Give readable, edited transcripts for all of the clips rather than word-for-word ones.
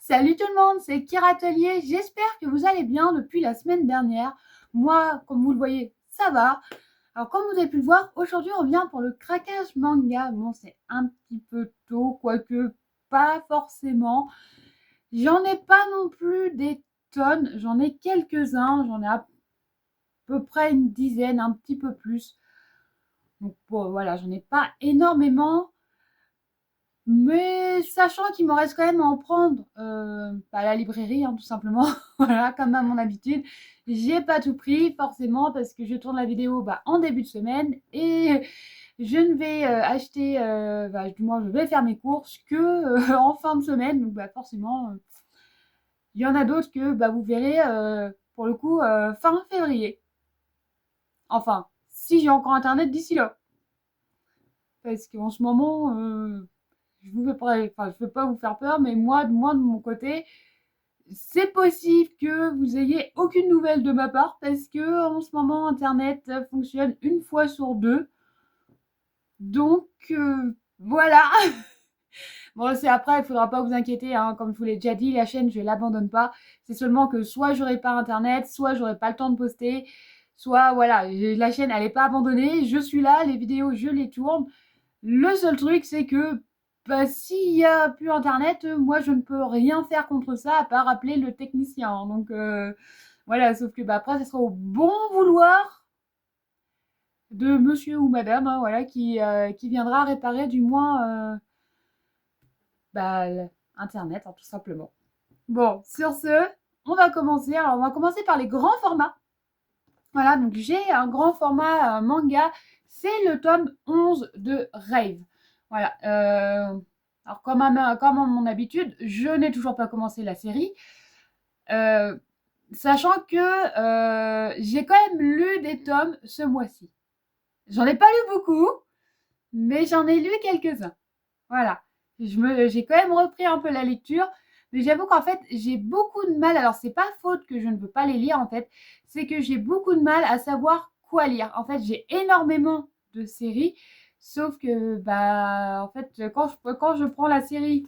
Salut tout le monde, c'est Kira Atelier. J'espère que vous allez bien depuis la semaine dernière. Moi, comme vous le voyez, ça va. Alors, comme vous avez pu le voir, aujourd'hui on vient pour le craquage manga. Bon, c'est un petit peu tôt, quoique pas forcément. J'en ai pas non plus des tonnes, j'en ai quelques-uns, j'en ai à peu près une dizaine, un petit peu plus. Donc bon, voilà, j'en ai pas énormément. Mais sachant qu'il me reste quand même à en prendre à la librairie, tout simplement, voilà, comme à mon habitude. J'ai pas tout pris, forcément, parce que je tourne la vidéo en début de semaine et je ne vais acheter, du moins, je vais faire mes courses que en fin de semaine. Donc, forcément, il y en a d'autres que vous verrez, pour le coup, fin février. Enfin, si j'ai encore internet d'ici là. Parce qu'en ce moment, je veux pas vous faire peur, mais moi de mon côté, c'est possible que vous ayez aucune nouvelle de ma part parce que en ce moment Internet fonctionne une fois sur deux. Donc voilà. Bon, c'est après, il faudra pas vous inquiéter, comme je vous l'ai déjà dit, la chaîne je l'abandonne pas. C'est seulement que soit j'aurai pas Internet, soit j'aurai pas le temps de poster, soit voilà, la chaîne elle est pas abandonnée, je suis là, les vidéos je les tourne. Le seul truc, c'est que s'il y a plus internet, moi je ne peux rien faire contre ça à part appeler le technicien. Donc voilà, sauf que après, ça sera au bon vouloir de monsieur ou madame, voilà, qui viendra réparer du moins bah, internet, tout simplement. Bon, sur ce, on va commencer. Alors, on va commencer par les grands formats. Voilà, donc j'ai un grand format manga. C'est le tome 11 de Rave. Voilà. Alors, comme à mon habitude, je n'ai toujours pas commencé la série. Euh, Sachant que j'ai quand même lu des tomes ce mois-ci. J'en ai pas lu beaucoup, mais j'en ai lu quelques-uns. Voilà. J'ai quand même repris un peu la lecture, mais j'avoue qu'en fait, j'ai beaucoup de mal. Alors, c'est pas faute que je ne veux pas les lire, en fait. C'est que j'ai beaucoup de mal à savoir quoi lire. En fait, j'ai énormément de séries, sauf que, en fait, quand je prends la série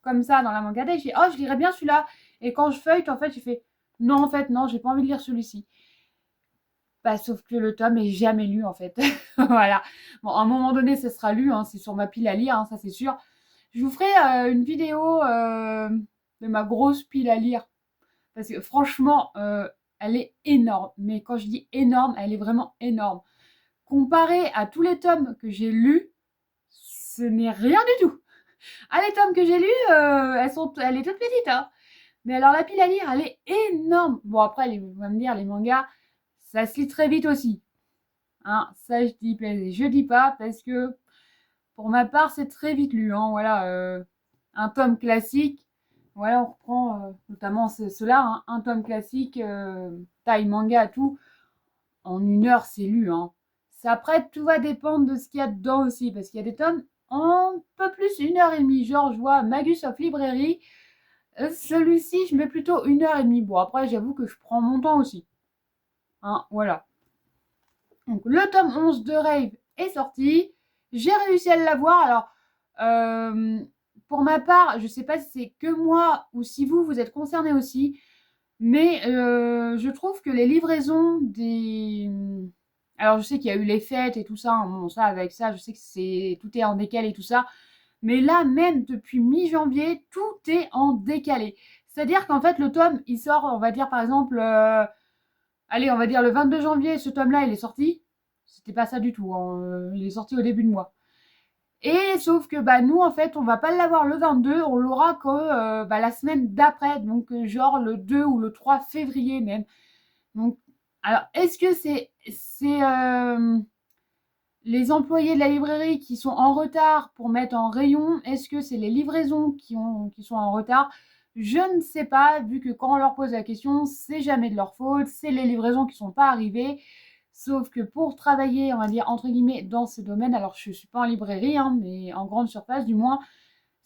comme ça dans la manga, je dis, oh, je lirais bien celui-là. Et quand je feuille, en fait, j'ai fait, non, en fait, non, j'ai pas envie de lire celui-ci. Sauf que le tome est jamais lu, en fait. Voilà. Bon, à un moment donné, ça sera lu, c'est sur ma pile à lire, ça c'est sûr. Je vous ferai une vidéo de ma grosse pile à lire. Parce que franchement, elle est énorme. Mais quand je dis énorme, elle est vraiment énorme. Comparé à tous les tomes que j'ai lus, ce n'est rien du tout. Ah, les tomes que j'ai lus, elle est toute petite, hein. Mais alors la pile à lire, elle est énorme. Bon, après, vous allez me dire, les mangas, ça se lit très vite aussi. Ça, je dis pas parce que pour ma part, c'est très vite lu. Voilà, un tome classique. Voilà, on reprend notamment ceux-là. Un tome classique, taille manga, tout. En une heure, c'est lu. Après, tout va dépendre de ce qu'il y a dedans aussi. Parce qu'il y a des tomes un peu plus une heure et demie. Genre, je vois Magus of Librairie. Celui-ci, je mets plutôt une heure et demie. Bon, après, j'avoue que je prends mon temps aussi. Voilà. Donc, le tome 11 de Rave est sorti. J'ai réussi à l'avoir. Alors, pour ma part, je ne sais pas si c'est que moi ou si vous êtes concerné aussi, mais je trouve que les livraisons des... Alors, je sais qu'il y a eu les fêtes et tout ça. Bon, ça, avec ça, je sais que tout est en décalé et tout ça. Mais là, même depuis mi-janvier, tout est en décalé. C'est-à-dire qu'en fait, le tome, il sort, on va dire par exemple, allez, on va dire le 22 janvier, ce tome-là, il est sorti. C'était pas ça du tout. Il est sorti au début de mois. Et sauf que nous, en fait, on va pas l'avoir le 22, on l'aura que la semaine d'après, donc genre le 2 ou le 3 février même. Donc, alors, est-ce que c'est les employés de la librairie qui sont en retard pour mettre en rayon? Est-ce que c'est les livraisons qui sont en retard? Je ne sais pas, vu que quand on leur pose la question, c'est jamais de leur faute, c'est les livraisons qui sont pas arrivées. Sauf que pour travailler, on va dire, entre guillemets, dans ce domaine, alors je ne suis pas en librairie, mais en grande surface du moins,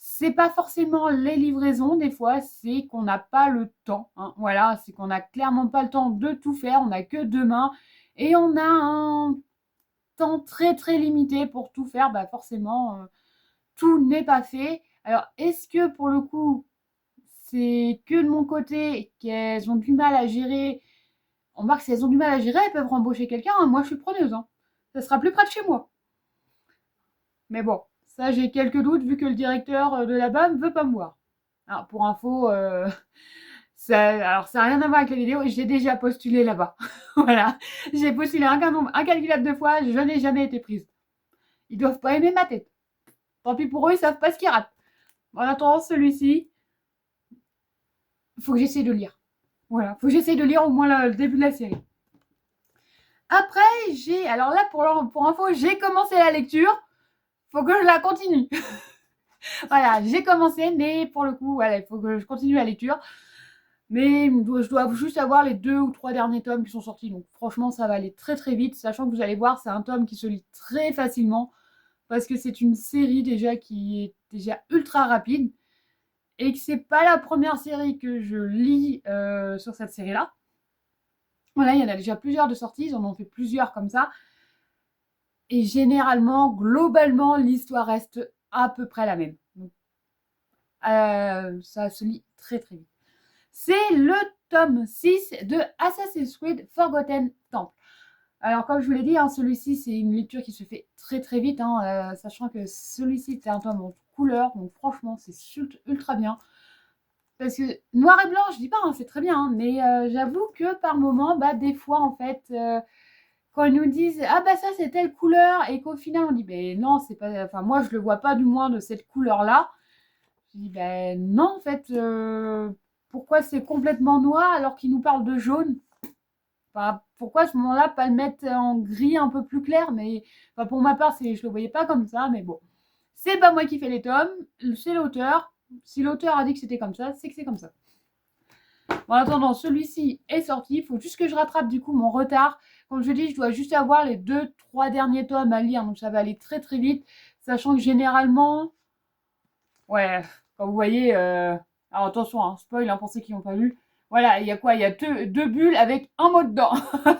c'est pas forcément les livraisons, des fois, c'est qu'on n'a pas le temps. Voilà, c'est qu'on n'a clairement pas le temps de tout faire, on n'a que 2 mains et on a un temps très très limité pour tout faire. Forcément, tout n'est pas fait. Alors, est-ce que pour le coup, c'est que de mon côté qu'elles ont du mal à gérer, on voit que si elles ont du mal à gérer, elles peuvent rembaucher quelqu'un, hein. Moi je suis preneuse, hein. Ça sera plus près de chez moi. Mais bon, ça j'ai quelques doutes vu que le directeur de là-bas ne veut pas me voir. Alors pour info, alors ça n'a rien à voir avec la vidéo, j'ai déjà postulé là-bas. Voilà, j'ai postulé incalculable de fois, je n'ai jamais été prise. Ils doivent pas aimer ma tête. Tant pis pour eux, ils savent pas ce qu'ils ratent. En attendant, celui-ci, il faut que j'essaie de lire. Voilà, faut que j'essaie de lire au moins le début de la série. Après, alors là, pour info, j'ai commencé la lecture. Faut que je la continue. Voilà, j'ai commencé, mais pour le coup, voilà, il faut que je continue la lecture. Mais je dois juste avoir les 2 ou 3 derniers tomes qui sont sortis. Donc franchement, ça va aller très très vite. Sachant que vous allez voir, c'est un tome qui se lit très facilement. Parce que c'est une série déjà qui est déjà ultra rapide. Et que c'est pas la première série que je lis sur cette série-là. Voilà, il y en a déjà plusieurs de sorties. Ils en ont fait plusieurs comme ça. Et généralement, globalement, l'histoire reste à peu près la même. Donc, ça se lit très très vite. C'est le tome 6 de Assassin's Creed Forgotten Temple. Alors comme je vous l'ai dit, hein, celui-ci c'est une lecture qui se fait très très vite, hein, sachant que celui-ci c'est un tome en couleur, donc franchement c'est ultra bien. Parce que noir et blanc, je dis pas, hein, c'est très bien, hein, mais j'avoue que par moment, des fois en fait, quand ils nous disent ah bah ça c'est telle couleur et qu'au final on dit ben non c'est pas, enfin moi je le vois pas du moins de cette couleur là. Je dis ben non en fait, pourquoi c'est complètement noir alors qu'il nous parle de jaune? Enfin, pourquoi à ce moment-là pas le mettre en gris un peu plus clair? Mais enfin, pour ma part, je le voyais pas comme ça, mais bon. C'est pas moi qui fais les tomes, c'est l'auteur. Si l'auteur a dit que c'était comme ça, c'est que c'est comme ça. Bon, en attendant, celui-ci est sorti. Il faut juste que je rattrape du coup mon retard. Comme je dis, je dois juste avoir les 2-3 derniers tomes à lire, donc ça va aller très très vite. Sachant que généralement, ouais, quand vous voyez, alors attention, hein, spoil, hein, pour ceux qui n'ont pas lu. Voilà, il y a quoi? Il y a deux bulles avec un mot dedans.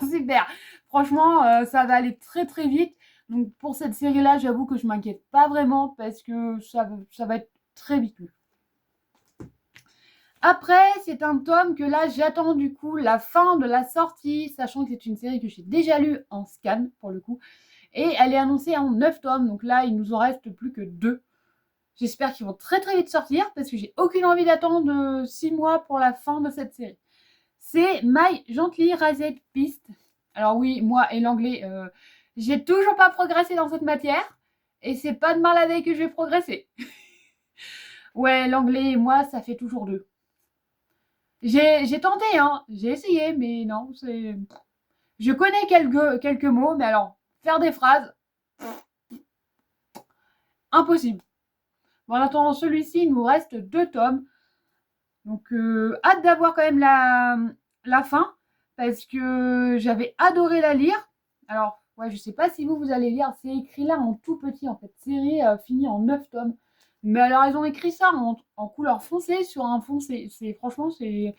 Super. Franchement, ça va aller très très vite. Donc pour cette série-là, j'avoue que je m'inquiète pas vraiment parce que ça va être très vite lu. Après, c'est un tome que là, j'attends du coup la fin de la sortie, sachant que c'est une série que j'ai déjà lue en scan pour le coup. Et elle est annoncée en 9 tomes, donc là, il nous en reste plus que 2. J'espère qu'ils vont très très vite sortir parce que j'ai aucune envie d'attendre 6 mois pour la fin de cette série. C'est My Gently Raised Beast. Alors oui, moi et l'anglais, j'ai toujours pas progressé dans cette matière. Et c'est pas de mal la veille que je vais progresser. Ouais, l'anglais et moi, ça fait toujours deux. J'ai tenté, hein. J'ai essayé, mais non, c'est... Je connais quelques mots, mais alors, faire des phrases, impossible. Bon, en attendant celui-ci, il nous reste 2 tomes. Donc, hâte d'avoir quand même la fin, parce que j'avais adoré la lire. Alors, ouais, je sais pas si vous allez lire, c'est écrit là en tout petit, en fait. Série finie en 9 tomes. Mais alors, ils ont écrit ça en couleur foncée sur un fond. Franchement, c'est...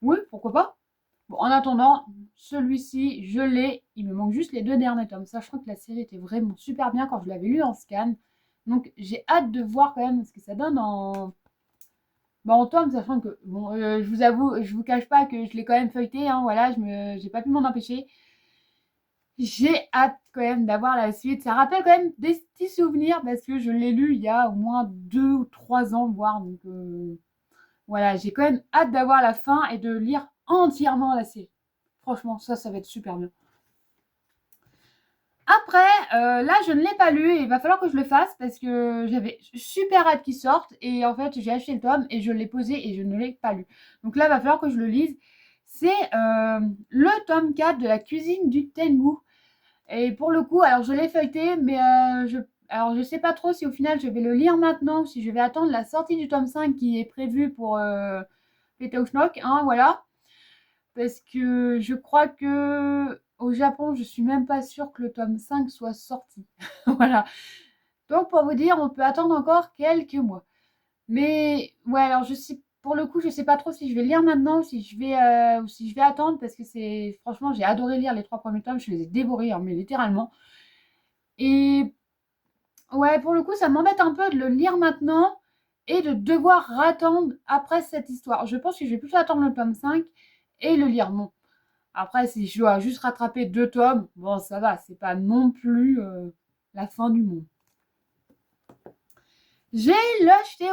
Oui, pourquoi pas. Bon, en attendant, celui-ci, je l'ai. Il me manque juste les 2 derniers tomes. Sachant que la série était vraiment super bien quand je l'avais lu en scan. Donc, j'ai hâte de voir quand même ce que ça donne en tome, sachant que, bon, je vous avoue, je vous cache pas que je l'ai quand même feuilleté, hein, voilà, j'ai pas pu m'en empêcher. J'ai hâte quand même d'avoir la suite. Ça rappelle quand même des petits souvenirs parce que je l'ai lu il y a au moins 2 ou 3 ans, voire. Donc voilà, j'ai quand même hâte d'avoir la fin et de lire entièrement la série. Franchement, ça va être super bien. Après, là, je ne l'ai pas lu et il va falloir que je le fasse parce que j'avais super hâte qu'il sorte et en fait, j'ai acheté le tome et je l'ai posé et je ne l'ai pas lu. Donc là, il va falloir que je le lise. C'est le tome 4 de la cuisine du Tengu. Et pour le coup, alors je l'ai feuilleté, mais je sais pas trop si au final je vais le lire maintenant ou si je vais attendre la sortie du tome 5 qui est prévue pour Petauschnock, hein, voilà. Parce que je crois que au Japon, je suis même pas sûre que le tome 5 soit sorti. Voilà. Donc pour vous dire, on peut attendre encore quelques mois. Mais ouais, alors pour le coup, je sais pas trop si je vais lire maintenant ou si je vais attendre parce que franchement, j'ai adoré lire les 3 premiers tomes, je les ai dévorés, hein, mais littéralement. Et ouais, pour le coup, ça m'embête un peu de le lire maintenant et de devoir attendre après cette histoire. Je pense que je vais plutôt attendre le tome 5 et le lire. Bon, après, si je dois juste rattraper 2 tomes, bon, ça va, c'est pas non plus la fin du monde. J'ai acheté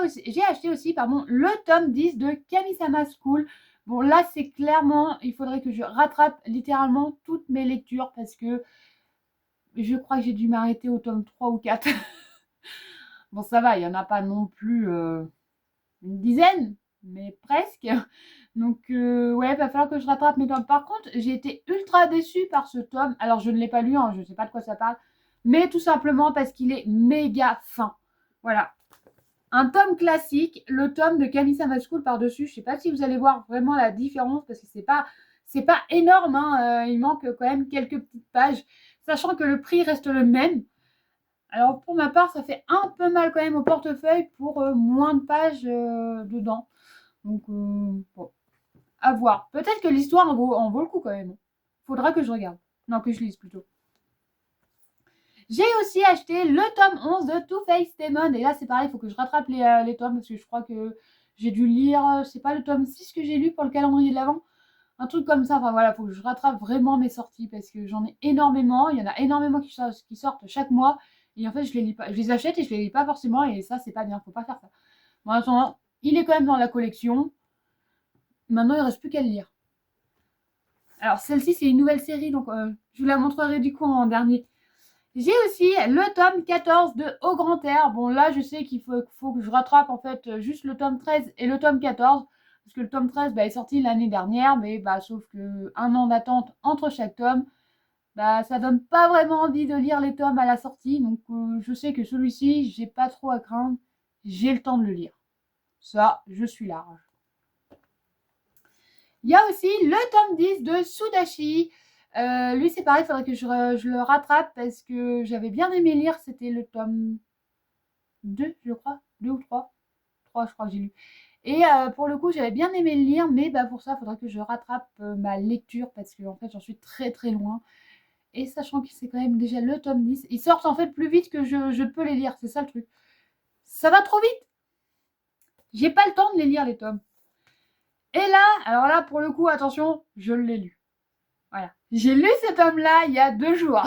aussi le tome 10 de Kamisama School. Bon, là, c'est clairement, il faudrait que je rattrape littéralement toutes mes lectures parce que je crois que j'ai dû m'arrêter au tome 3 ou 4. Bon, ça va, il n'y en a pas non plus une dizaine, mais presque. Donc, ouais, va falloir que je rattrape mes tomes. Par contre, j'ai été ultra déçue par ce tome. Alors, je ne l'ai pas lu, hein, je ne sais pas de quoi ça parle, mais tout simplement parce qu'il est méga fin. Voilà. Un tome classique, le tome de Kamisama School par-dessus. Je ne sais pas si vous allez voir vraiment la différence parce que c'est pas énorme. Hein. Il manque quand même quelques petites pages, sachant que le prix reste le même. Alors pour ma part, ça fait un peu mal quand même au portefeuille pour moins de pages dedans. Donc bon, à voir. Peut-être que l'histoire en vaut le coup quand même. Faudra que je regarde. Non, que je lise plutôt. J'ai aussi acheté le tome 11 de Two Face Demon. Et là, c'est pareil, il faut que je rattrape les tomes parce que je crois que j'ai dû lire, c'est pas le tome 6 que j'ai lu pour le calendrier de l'Avent. Un truc comme ça. Enfin voilà, il faut que je rattrape vraiment mes sorties parce que j'en ai énormément. Il y en a énormément qui sortent chaque mois. Et en fait, je les lis pas. Je les achète et je les lis pas forcément. Et ça, c'est pas bien. Faut pas faire ça. Bon, en attendant, il est quand même dans la collection. Maintenant, il reste plus qu'à le lire. Alors, celle-ci, c'est une nouvelle série. Donc, je vous la montrerai du coup en dernier. J'ai aussi le tome 14 de Au Grand Air. Bon, là, je sais qu'il faut que je rattrape en fait juste le tome 13 et le tome 14. Parce que le tome 13 est sorti l'année dernière, mais sauf que un an d'attente entre chaque tome, ça donne pas vraiment envie de lire les tomes à la sortie. Donc, je sais que celui-ci, j'ai pas trop à craindre. J'ai le temps de le lire. Ça, je suis large. Il y a aussi le tome 10 de Sudashi. Lui, c'est pareil, il faudrait que je le rattrape parce que j'avais bien aimé lire. C'était le tome 2, je crois. 2 ou 3. 3, je crois que j'ai lu. Et pour le coup, j'avais bien aimé le lire, mais pour ça, il faudrait que je rattrape ma lecture parce que en fait, j'en suis très très loin. Et sachant que c'est quand même déjà le tome 10, ils sortent en fait plus vite que je peux les lire. C'est ça le truc. Ça va trop vite. J'ai pas le temps de les lire, les tomes. Et là, alors là, pour le coup, attention, je l'ai lu. Voilà. J'ai lu ce tome-là il y a 2 jours.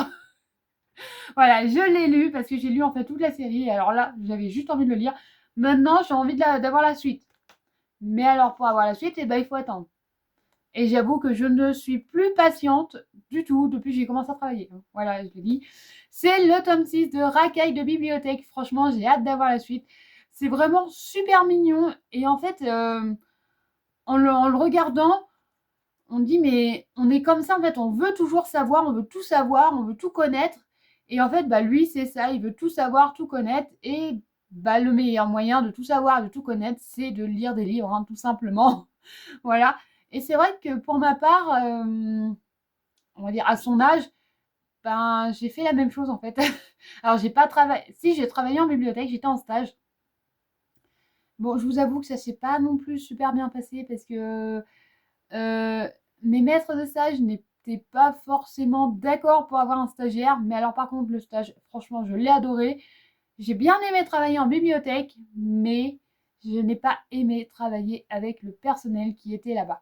Voilà, je l'ai lu parce que j'ai lu en fait toute la série. Alors là, j'avais juste envie de le lire. Maintenant, j'ai envie d'avoir la suite. Mais alors, pour avoir la suite, il faut attendre. Et j'avoue que je ne suis plus patiente du tout depuis que j'ai commencé à travailler. Voilà, je l'ai dit. C'est le tome 6 de Racaille de Bibliothèque. Franchement, j'ai hâte d'avoir la suite. C'est vraiment super mignon. Et en fait, en le regardant, on dit mais on est comme ça en fait, on veut toujours savoir, on veut tout savoir, on veut tout connaître. Et en fait, lui, c'est ça, il veut tout savoir, tout connaître. Et le meilleur moyen de tout savoir, de tout connaître, c'est de lire des livres, hein, tout simplement. Voilà. Et c'est vrai que pour ma part, on va dire à son âge, j'ai fait la même chose en fait. Alors, j'ai pas travaillé. Si, j'ai travaillé en bibliothèque, j'étais en stage. Bon, je vous avoue que ça s'est pas non plus super bien passé parce que mes maîtres de stage n'étaient pas forcément d'accord pour avoir un stagiaire. Mais alors par contre, le stage, franchement, je l'ai adoré. J'ai bien aimé travailler en bibliothèque, mais je n'ai pas aimé travailler avec le personnel qui était là-bas.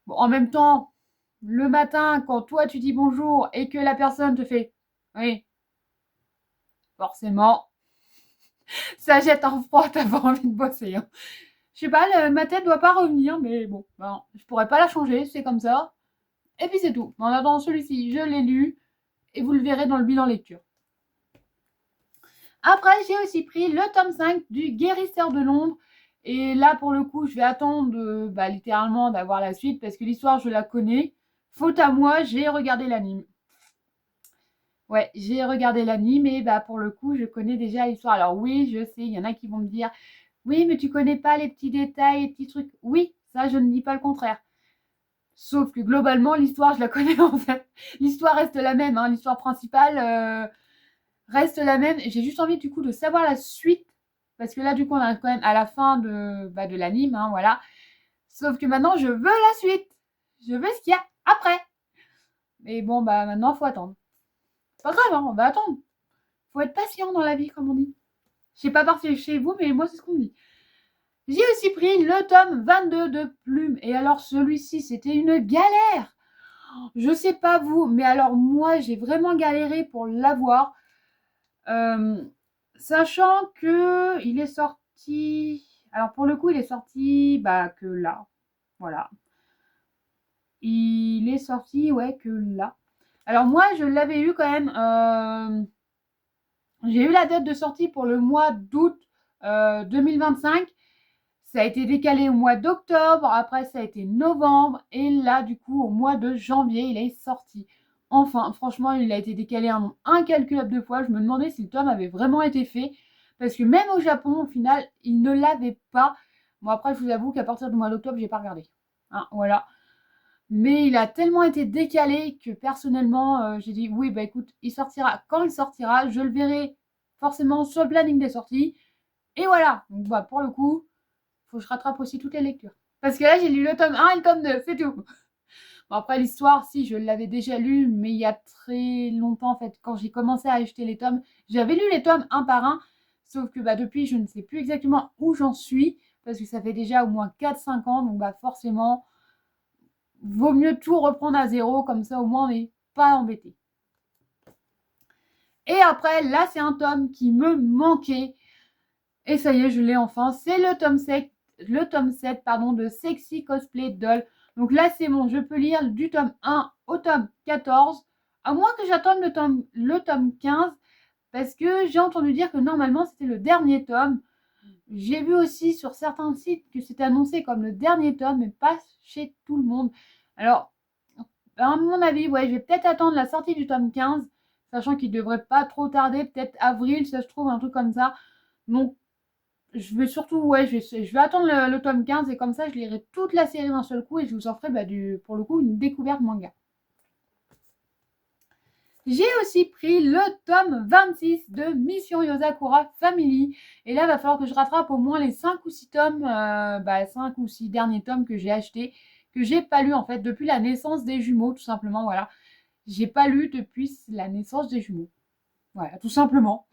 Bon, en même temps, le matin, quand toi tu dis bonjour et que la personne te fait oui, forcément, ça jette en froid, t'as pas envie de bosser. Hein. Je sais pas, ma tête doit pas revenir, mais bon, je pourrais pas la changer, c'est comme ça. Et puis c'est tout. En attendant, celui-ci, je l'ai lu et vous le verrez dans le bilan lecture. Après, j'ai aussi pris le tome 5 du Guérisseur de l'ombre. Et là, pour le coup, je vais attendre littéralement d'avoir la suite parce que l'histoire, je la connais. Faute à moi, j'ai regardé l'anime. Ouais, j'ai regardé l'anime et pour le coup, je connais déjà l'histoire. Alors oui, je sais, il y en a qui vont me dire oui, mais tu connais pas les petits détails, les petits trucs. Oui, ça, je ne dis pas le contraire. Sauf que globalement, l'histoire, je la connais en fait. L'histoire reste la même, hein. L'histoire principale reste la même. J'ai juste envie du coup de savoir la suite. Parce que là, du coup, on arrive quand même à la fin de l'anime, hein, voilà. Sauf que maintenant, je veux la suite. Je veux ce qu'il y a après. Mais bon, maintenant, faut attendre. C'est pas grave, hein, on va attendre. Faut être patient dans la vie, comme on dit. Je sais pas parti chez vous, mais moi, c'est ce qu'on me dit. J'ai aussi pris le tome 22 de Plume. Et alors, celui-ci, c'était une galère. Je sais pas vous, mais alors moi, j'ai vraiment galéré pour l'avoir. Sachant que il est sorti... Alors, pour le coup, il est sorti que là. Voilà. Il est sorti, ouais, que là. Alors, moi, je l'avais eu quand même... j'ai eu la date de sortie pour le mois d'août 2025. Ça a été décalé au mois d'octobre, après ça a été novembre, et là, du coup, au mois de janvier, il est sorti. Enfin, franchement, il a été décalé un nombre incalculable de fois. Je me demandais si le tome avait vraiment été fait, parce que même au Japon, au final, il ne l'avait pas. Bon, après, je vous avoue qu'à partir du mois d'octobre, j'ai pas regardé. Hein, voilà. Mais il a tellement été décalé que personnellement, j'ai dit oui, bah écoute, il sortira quand il sortira, je le verrai forcément sur le planning des sorties. Et voilà. Donc, bah, pour le coup, faut que je rattrape aussi toutes les lectures. Parce que là, j'ai lu le tome 1 et le tome 2, c'est tout. Bon, après, l'histoire, si, je l'avais déjà lu, mais il y a très longtemps, en fait, quand j'ai commencé à acheter les tomes, j'avais lu les tomes un par un, sauf que depuis, je ne sais plus exactement où j'en suis, parce que ça fait déjà au moins 4-5 ans, donc forcément, vaut mieux tout reprendre à zéro, comme ça, au moins, on n'est pas embêté. Et après, là, c'est un tome qui me manquait, et ça y est, je l'ai enfin, c'est le tome 7 de Sexy Cosplay Doll. Donc là, c'est bon, je peux lire du tome 1 au tome 14, à moins que j'attende le tome 15, parce que j'ai entendu dire que normalement, c'était le dernier tome. J'ai vu aussi sur certains sites que c'était annoncé comme le dernier tome, mais pas chez tout le monde. Alors, à mon avis, ouais, je vais peut-être attendre la sortie du tome 15, sachant qu'il devrait pas trop tarder, peut-être avril, ça se trouve, un truc comme ça. Donc, je vais surtout, ouais, je vais attendre le tome 15 et comme ça, je lirai toute la série d'un seul coup et je vous en ferai, pour le coup, une découverte manga. J'ai aussi pris le tome 26 de Mission Yozakura Family. Et là, il va falloir que je rattrape au moins les 5 ou 6 tomes, 5 ou 6 derniers tomes que j'ai achetés, que j'ai pas lu en fait depuis la naissance des jumeaux, tout simplement, voilà. J'ai pas lu depuis la naissance des jumeaux. Voilà, tout simplement.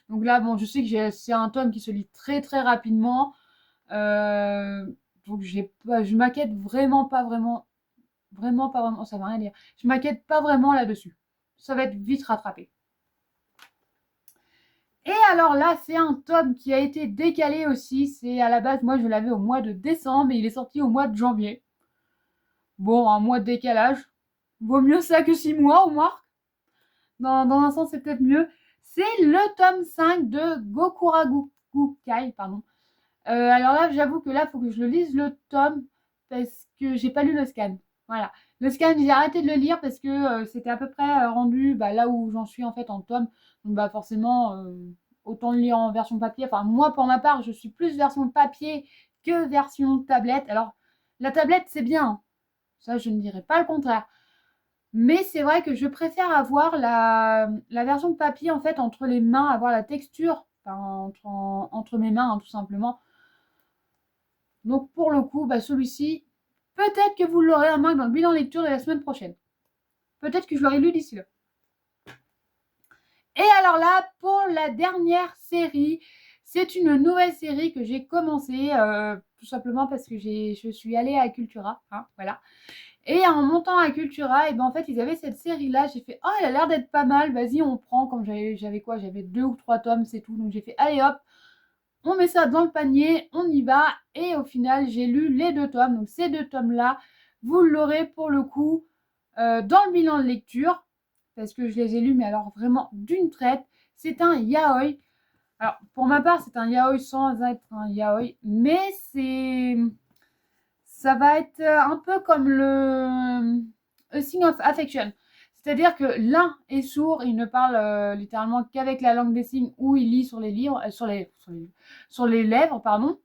Donc là, bon, je sais que c'est un tome qui se lit très très rapidement. Euh, donc je m'inquiète vraiment pas vraiment, ça va rien dire. Je m'inquiète pas vraiment là-dessus. Ça va être vite rattrapé. Et alors là, c'est un tome qui a été décalé aussi. C'est à la base, moi je l'avais au mois de décembre et il est sorti au mois de janvier. Bon, un mois de décalage. Vaut mieux ça que 6 mois au moins. Dans un sens, c'est peut-être mieux. C'est le tome 5 de Gokuragukai, pardon. Alors là, j'avoue que là, il faut que je le lise le tome parce que j'ai pas lu le scan. Voilà. Le scan, j'ai arrêté de le lire parce que c'était à peu près rendu là où j'en suis en fait en tome. Donc forcément, autant le lire en version papier. Enfin, moi, pour ma part, je suis plus version papier que version tablette. Alors, la tablette, c'est bien. Ça, je ne dirais pas le contraire. Mais c'est vrai que je préfère avoir la version papier en fait entre les mains, avoir la texture entre mes mains, hein, tout simplement. Donc pour le coup, celui-ci, peut-être que vous l'aurez en main dans le bilan lecture de la semaine prochaine. Peut-être que je l'aurai lu d'ici là. Et alors là, pour la dernière série, c'est une nouvelle série que j'ai commencée, tout simplement parce que je suis allée à Cultura, hein, voilà. Et en montant à Cultura, et en fait, ils avaient cette série-là. J'ai fait, oh, elle a l'air d'être pas mal, vas-y, on prend. Comme j'avais quoi? J'avais 2 ou 3 tomes, c'est tout. Donc j'ai fait, allez hop, on met ça dans le panier, on y va. Et au final, j'ai lu les 2 tomes. Donc ces 2 tomes-là, vous l'aurez pour le coup dans le bilan de lecture. Parce que je les ai lus, mais alors vraiment d'une traite. C'est un yaoi. Alors, pour ma part, c'est un yaoi sans être un yaoi. Mais ça va être un peu comme le A Thing of Affection. C'est-à-dire que l'un est sourd, il ne parle littéralement qu'avec la langue des signes ou il lit sur les livres, sur les lèvres, pardon.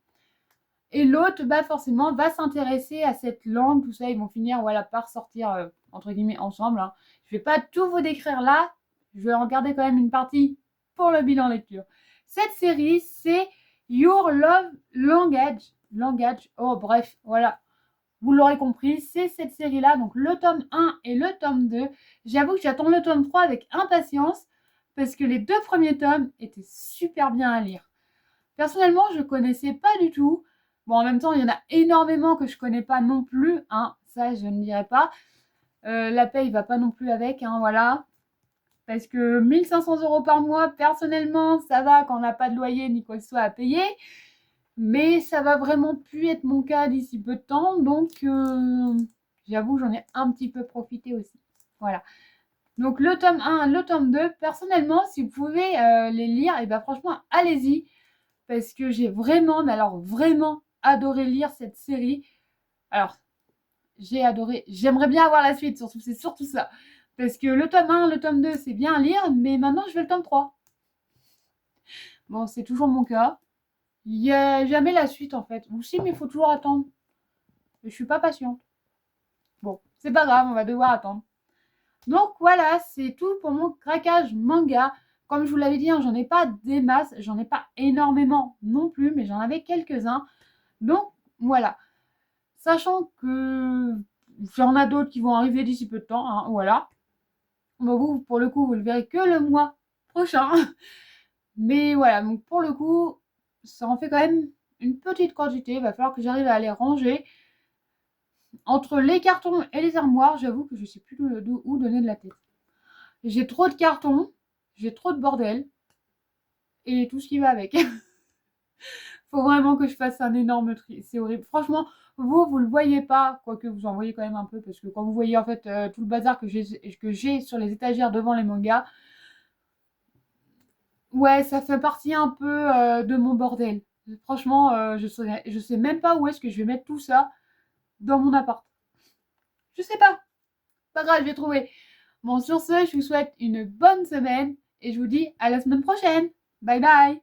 Et l'autre, forcément, va s'intéresser à cette langue, tout ça, ils vont finir par sortir, entre guillemets, ensemble. Hein. Je ne vais pas tout vous décrire là, je vais en garder quand même une partie pour le bilan lecture. Cette série, c'est Your Love Language. Oh, bref, voilà. Vous l'aurez compris, c'est cette série-là, donc le tome 1 et le tome 2. J'avoue que j'attends le tome 3 avec impatience, parce que les 2 premiers tomes étaient super bien à lire. Personnellement, je connaissais pas du tout. Bon, en même temps, il y en a énormément que je connais pas non plus, hein, ça je ne dirais pas. La paye va pas non plus avec, hein, voilà. Parce que 1 500 € par mois, personnellement, ça va quand on n'a pas de loyer ni quoi que ce soit à payer. Mais ça va vraiment plus être mon cas d'ici peu de temps. Donc, j'avoue, j'en ai un petit peu profité aussi. Voilà. Donc, le tome 1, le tome 2, personnellement, si vous pouvez les lire, et ben franchement, allez-y. Parce que j'ai vraiment, mais alors vraiment adoré lire cette série. Alors, j'ai adoré. J'aimerais bien avoir la suite, surtout, c'est surtout ça. Parce que le tome 1, le tome 2, c'est bien à lire, mais maintenant je veux le tome 3. Bon, c'est toujours mon cas. Il n'y a jamais la suite en fait. Ou si, mais il faut toujours attendre. Je suis pas patiente. Bon, c'est pas grave, on va devoir attendre. Donc voilà, c'est tout pour mon craquage manga. Comme je vous l'avais dit, hein, j'en ai pas des masses, j'en ai pas énormément non plus, mais j'en avais quelques-uns. Donc voilà. Sachant que j'en ai d'autres qui vont arriver d'ici peu de temps, hein, voilà. Bon, vous, pour le coup, vous le verrez que le mois prochain. Mais voilà, donc pour le coup, ça en fait quand même une petite quantité. Il va falloir que j'arrive à les ranger. Entre les cartons et les armoires, j'avoue que je sais plus où donner de la tête. J'ai trop de cartons, j'ai trop de bordel, et tout ce qui va avec. Faut vraiment que je fasse un énorme tri. C'est horrible. Franchement, vous le voyez pas, quoique vous en voyez quand même un peu, parce que quand vous voyez en fait tout le bazar que j'ai sur les étagères devant les mangas, ouais, ça fait partie un peu de mon bordel. Franchement, je sais même pas où est-ce que je vais mettre tout ça dans mon appart. Je sais pas. Pas grave, je vais trouver. Bon, sur ce, je vous souhaite une bonne semaine et je vous dis à la semaine prochaine. Bye bye.